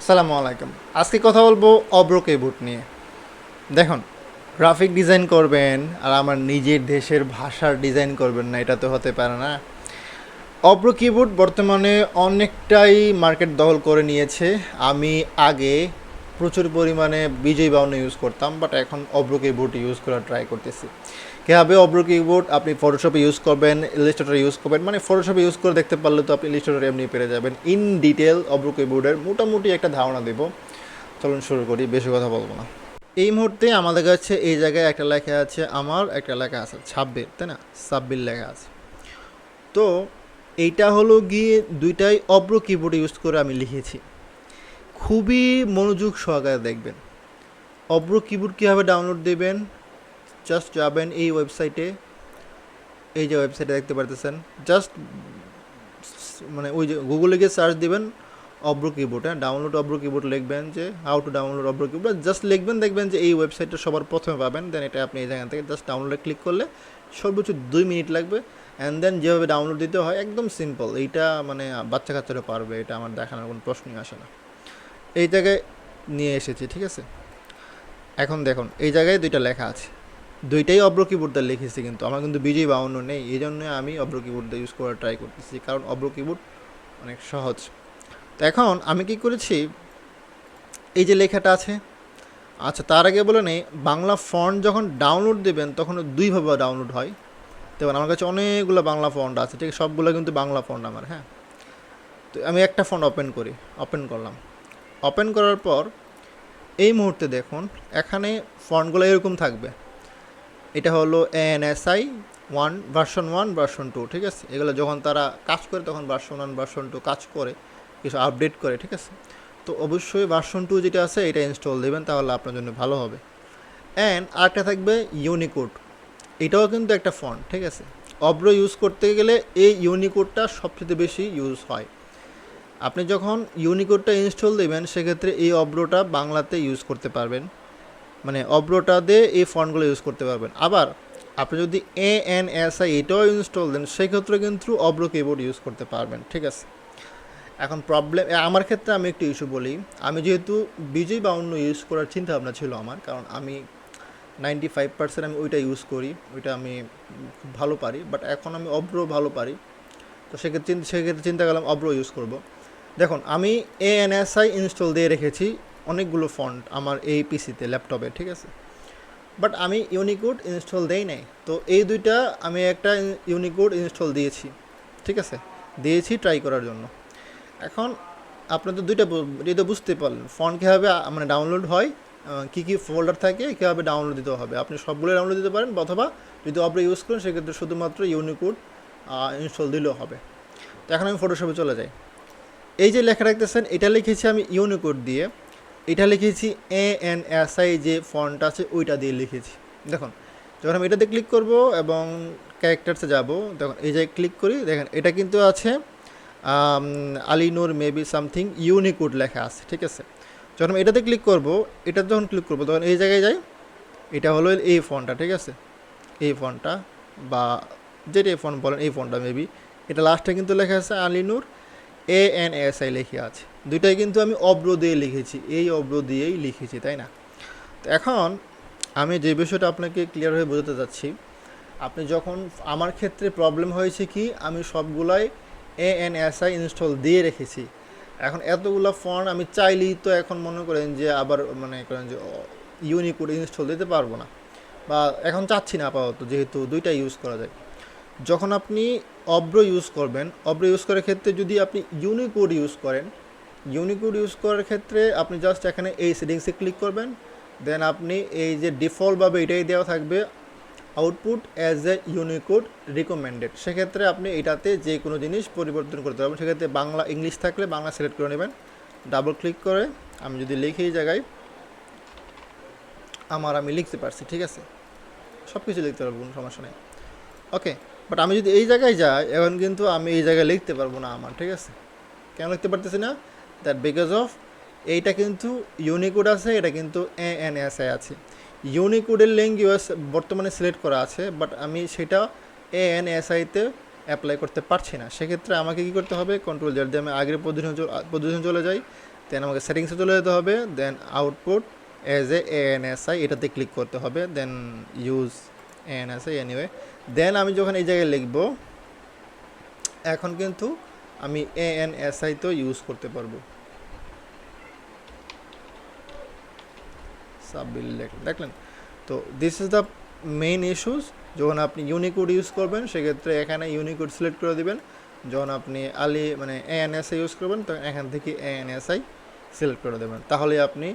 আসসালামু আলাইকুম। আজকে কথা বলবো অব্র কিবোর্ড নিয়ে। দেখুন, গ্রাফিক ডিজাইন করবেন আর আমার নিজের দেশের ভাষার ডিজাইন করবেন না, এটা তো হতে পারে না। অব্র কিবোর্ড বর্তমানে অনেকটাই মার্কেট দখল করে নিয়েছে। আমি আগে প্রচুর পরিমাণে বিজয় বাউন্ন ইউজ করতাম, বাট এখন অব্র কিবোর্ড ইউজ করার ট্রাই করতেছি। কীভাবে অব্র কিবোর্ড আপনি ফটোশপে ইউজ করবেন, ইলাস্ট্রেটর ইউজ করবেন, মানে ফটোশপে ইউজ করে দেখতে পারলে তো আপনি ইলাস্ট্রেটর এমনি পেরে যাবেন। ইন ডিটেল অব্র কিবোর্ডের মোটামুটি একটা ধারণা দেব। চলুন শুরু করি, বেশি কথা বলবো না। এই মুহূর্তে আমাদের কাছে এই জায়গায় একটা লেখা আছে আমার, একটা লেখা আছে 26, তাই না? 26 লেখা আছে। তো এইটা হলো গিয়ে দুইটাই অব্র কিবোর্ড ইউজ করে আমি লিখেছি। খুবই মনোযোগ সহকারে দেখবেন। অব্র কিবোর্ড কীভাবে ডাউনলোড দেবেন, জাস্ট যাবেন এই ওয়েবসাইটে, এই যে ওয়েবসাইটে দেখতে পারতেছেন, জাস্ট মানে ওই যে গুগলে গিয়ে সার্চ দিবেন অব্র কিবোর্ড, হ্যাঁ, ডাউনলোড অব্র কিবোর্ড লিখবেন, যে how to download Avro keyboard just লিখবেন, দেখবেন যে এই ওয়েবসাইটটা সবার প্রথমে পাবেন। দেন এটা আপনি এই জায়গা থেকে জাস্ট ডাউনলোডে ক্লিক করলে সর্বোচ্চ 2 মিনিট লাগবে। অ্যান্ড দেন যেভাবে ডাউনলোড দিতে হয় একদম সিম্পল। এইটা মানে বাচ্চা কাচ্চারা পারবে, এটা আমার দেখানোর কোনো প্রশ্নই আসে না। এই জায়গায় নিয়ে এসেছি, ঠিক আছে? এখন দেখুন এই জায়গায় দুইটা লেখা আছে, দুইটাই অব্র কিবোর্ডটা লিখেছি, কিন্তু আমার কিন্তু বিজয় বাউন্ন নেই, এই জন্য আমি অব্র কিবোর্ডটা ইউজ করার ট্রাই করতেছি, কারণ অব্র কিবোর্ড অনেক সহজ। তো এখন আমি কি করেছি, এই যে লেখাটা আছে, আচ্ছা তার আগে বলে নেই, বাংলা ফন্ট যখন ডাউনলোড দেবেন তখন দুইভাবে ডাউনলোড হয়। দেখুন আমার কাছে অনেকগুলো বাংলা ফন্ট আছে, ঠিক, সবগুলো কিন্তু বাংলা ফন্ট আমার, হ্যাঁ। তো আমি একটা ফন্ট ওপেন করি, ওপেন করলাম। ওপেন করার পর এই মুহূর্তে দেখুন এখানে ফন্টগুলো এরকম থাকবে। এটা হলো ANSI 1 ভার্সন 1 ভার্সন 2, ঠিক আছে? এগুলো যখন তারা কাজ করে তখন ভার্সন 1 ভার্সন 2 কাজ করে, কিছু আপডেট করে, ঠিক আছে? তো অবশ্যই ভার্সন 2 যেটা আছে এটা ইনস্টল দেবেন, তাহলে আপনার জন্য ভালো হবে। অ্যান্ড আরেকটা থাকবে ইউনিকোড, এটাও কিন্তু একটা ফন্ট, ঠিক আছে? অব্র ইউজ করতে গেলে এই ইউনিকোডটা সবচেয়ে বেশি ইউজ হয়। আপনি যখন ইউনিকোডটা ইনস্টল দেবেন সেক্ষেত্রে এই অব্রটা বাংলাতে ইউজ করতে পারবেন, মানে অব্রটা দিয়ে এই ফন্টগুলো ইউজ করতে পারবেন। আবার আপনি যদি ANSI এটাও ইনস্টল দেন সেক্ষেত্রে কিন্তু অব্র কিবোর্ড ইউজ করতে পারবেন, ঠিক আছে? এখন প্রবলেম আমার ক্ষেত্রে আমি একটু ইস্যু বলি। আমি যেহেতু বিজয় বাউন্ন ইউজ করার চিন্তা ভাবনা ছিল আমার, কারণ আমি 95% আমি ওইটা ইউজ করি, ওইটা আমি খুব ভালো পারি, বাট এখন আমি অব্র ভালো পারি। তো সেক্ষেত্রে চিন্তা করলাম অব্র ইউজ করব। দেখুন আমি ANSI ইনস্টল দিয়ে রেখেছি অনেকগুলো ফন্ট আমার এই পিসিতে, ল্যাপটপে, ঠিক আছে? বাট আমি ইউনিকোড ইনস্টল দেই নাই। তো এই দুইটা আমি একটা ইউনিকোড ইনস্টল দিয়েছি, ঠিক আছে? দিয়েছি ট্রাই করার জন্য। এখন আপনার তো দুইটা এটা বুঝতে পারলেন ফন্ট কীভাবে মানে ডাউনলোড হয়, কী কী ফোল্ডার থাকে, কীভাবে ডাউনলোড দিতে হবে। আপনি সবগুলো ডাউনলোড দিতে পারেন, অথবা যদি অব্র ইউজ করেন সেক্ষেত্রে শুধুমাত্র ইউনিকোড ইনস্টল দিলেও হবে। তো এখন আমি ফটোশপে চলে যাই। এই যে লেখা রাখতেছেন এটা লিখেছি আমি ইউনিকোড দিয়ে, এটা লিখেছি ANSI যে ফন্ট আছে ওইটা দিয়ে লিখেছি। দেখুন যখন আমি এটাতে ক্লিক করব এবং ক্যারেক্টারসে যাব, দেখুন এই যে ক্লিক করি, দেখেন এটা কিন্তু আছে আলিনুর মেবি সামথিং ইউনিকোড লেখা আছে, ঠিক আছে? যখন আমি এটাতে ক্লিক করব, এটা যখন ক্লিক করবো তখন এই জায়গায় যাই, এটা হলো এই ফন্টটা, ঠিক আছে? এই ফন্টটা বা যেটা এই ফন্ট বলেন, এই ফন্টটা মেবি, এটা লাস্টে কিন্তু লেখা আছে আলিনুর ANSI লেখা আছে। দুইটাই কিন্তু আমি অব্র দিয়ে লিখেছি, এই অব্র দিয়েই লিখেছি, তাই না? তো এখন আমি যে বিষয়টা আপনাকে ক্লিয়ার হয়ে বোঝাতে চাচ্ছি, আপনি যখন, আমার ক্ষেত্রে প্রবলেম হয়েছে কি, আমি সবগুলাই ANSI ইনস্টল দিয়ে রেখেছি। এখন এতগুলো ফন্ট আমি চাইলেই তো এখন মনে করেন যে আবার মনে করেন যে ইউনিকোড ইনস্টল দিতে পারবো না, বা এখন চাচ্ছি না আপাতত, যেহেতু দুইটা ইউজ করা যায়। যখন আপনি অব্র ইউজ করবেন, অব্র ইউজ করার ক্ষেত্রে যদি আপনি ইউনিকোড ইউজ করেন, ইউনিকোড ইউজ করার ক্ষেত্রে আপনি জাস্ট এখানে এই সেটিংসে ক্লিক করবেন। দেন আপনি এই যে ডিফল্টভাবে এটাই দেওয়া থাকবে output as a Unicode recommended, সেক্ষেত্রে আপনি এটাতে যে কোনো জিনিস পরিবর্তন করতে পারবেন। সেক্ষেত্রে বাংলা ইংলিশ থাকলে বাংলা সিলেক্ট করে নেবেন, ডাবল ক্লিক করে আমি যদি লিখি এই জায়গায় আমি লিখতে পারছি, ঠিক আছে? সব কিছু লিখতে পারবো, কোনো সমস্যা নেই, ওকে। বাট আমি যদি এই জায়গায় যাই, এখন কিন্তু আমি এই জায়গায় লিখতে পারবো না আমার, ঠিক আছে? কেন লিখতে পারতেছি না? দ্যাট বিকজ অফ এইটা কিন্তু ইউনিকোড আছে, এটা কিন্তু ANSI আছে। ইউনিকোডের ল্যাঙ্গুয়েজ বর্তমানে সিলেক্ট করা আছে, বাট আমি সেটা ANSI-তে অ্যাপ্লাই করতে পারছি না। সেক্ষেত্রে আমাকে কী করতে হবে, কন্ট্রোল জেড দিয়ে আমি আগের পজিশন চলে যাই। দেন আমাকে সেটিংসে চলে যেতে হবে, দেন আউটপুট অ্যাজ এ ANSI এটাতে ক্লিক করতে হবে, দেন ইউজ ANSI এনিওয়ে। দেন আমি যখন এই জায়গায় লিখব, এখন কিন্তু আমি ANSI তো ইউজ করতে পারবো। সাববিল দেখলেন? তো this is the main issues. যখন আপনি ইউনিকোড ইউজ করবেন সেক্ষেত্রে এখানে ইউনিকোড সিলেক্ট করে দিবেন। যখন আপনি মানে ANSI ইউজ করবেন তখন এখান থেকে ANSI সিলেক্ট করে দেবেন, তাহলে আপনি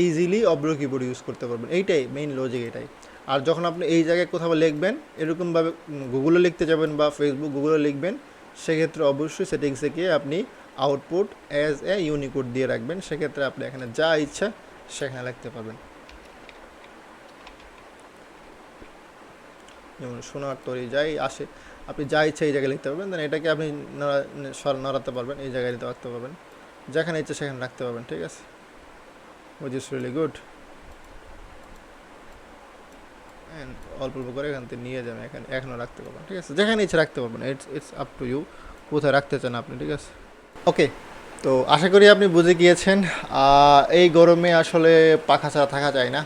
ইজিলি অব্রো কিবোর্ড ইউজ করতে পারবেন। এইটাই মেইন লজিক, এটাই। আর যখন আপনি এই জায়গায় কোথাও লিখবেন, এরকমভাবে গুগলে লিখতে যাবেন বা ফেসবুক গুগলে লিখবেন, সেক্ষেত্রে অবশ্যই সেটিংসে গিয়ে আপনি আউটপুট অ্যাজ এ ইউনিকোড দিয়ে রাখবেন। সেক্ষেত্রে আপনি এখানে যা ইচ্ছা সেখানে লিখতে পারবেন। যেমন সোনার তরি যাই আসে, আপনি যা ইচ্ছা এই জায়গায় লিখতে পারবেন। দেন এটাকে আপনি নড়াতে পারবেন, এই জায়গায় রাখতে পারবেন, যেখানে ইচ্ছা সেখানে রাখতে পারবেন। ঠিক আছে, which is really good. And অল্প অল্প করে এখান থেকে নিয়ে যাবেন, এখানে এখনও রাখতে পারবেন। ঠিক আছে, যেখানে ইচ্ছা রাখতে পারবেন, ইটস আপ টু ইউ কোথায় রাখতে চান আপনি। ঠিক আছে, ওকে। তো আশা করি আপনি বুঝে গিয়েছেন। এই গরমে আসলে পাখা ছাড়া থাকা যায় না।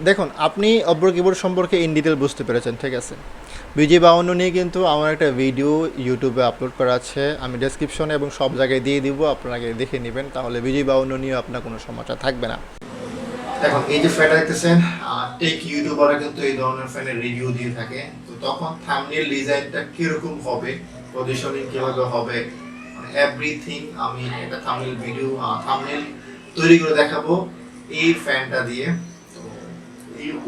দেখুন, আপনি অব্র কিবোর্ড সম্পর্কে ইন ডিটেল বুঝতে পেরেছেন। ঠিক আছে, BG52 নিয়ে কিন্তু আমার একটা ভিডিও ইউটিউবে আপলোড করা আছে, আমি ডেসক্রিপশনে এবং সব জায়গায় দিয়ে দিব, আপনারা দেখে নেবেন, তাহলে BG52 নিয়ে আপনার কোনো সমস্যা থাকবে না। দেখুন, এই যে ফ্যানটা দেখতেছেন, টেক ইউটিউবাররা কিন্তু এই ধরনের ফ্যানের রিভিউ দিয়ে থাকে। তো তখন থাম্বনেল ডিজাইনটা কিরকম হবে, পজিশনিং কিভাবে হবে, এভরিথিং আমি একটা থাম্বনেল ভিডিও থাম্বনেল তৈরি করে দেখাবো এই ফ্যানটা দিয়ে। তো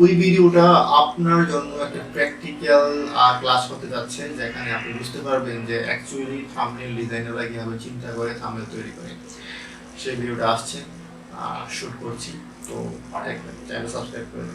ওই ভিডিওটা আপনার জন্য একটা প্র্যাকটিক্যাল ক্লাস হতে যাচ্ছে, যেখানে আপনি বুঝতে পারবেন যে অ্যাকচুয়ালি থাম্বনেল ডিজাইনাররা কিভাবে চিন্তা করে থাম্বনেল তৈরি করে। সেই ভিডিওটা আসছে, শুট করছি। তো চ্যানেল সাবস্ক্রাইব করে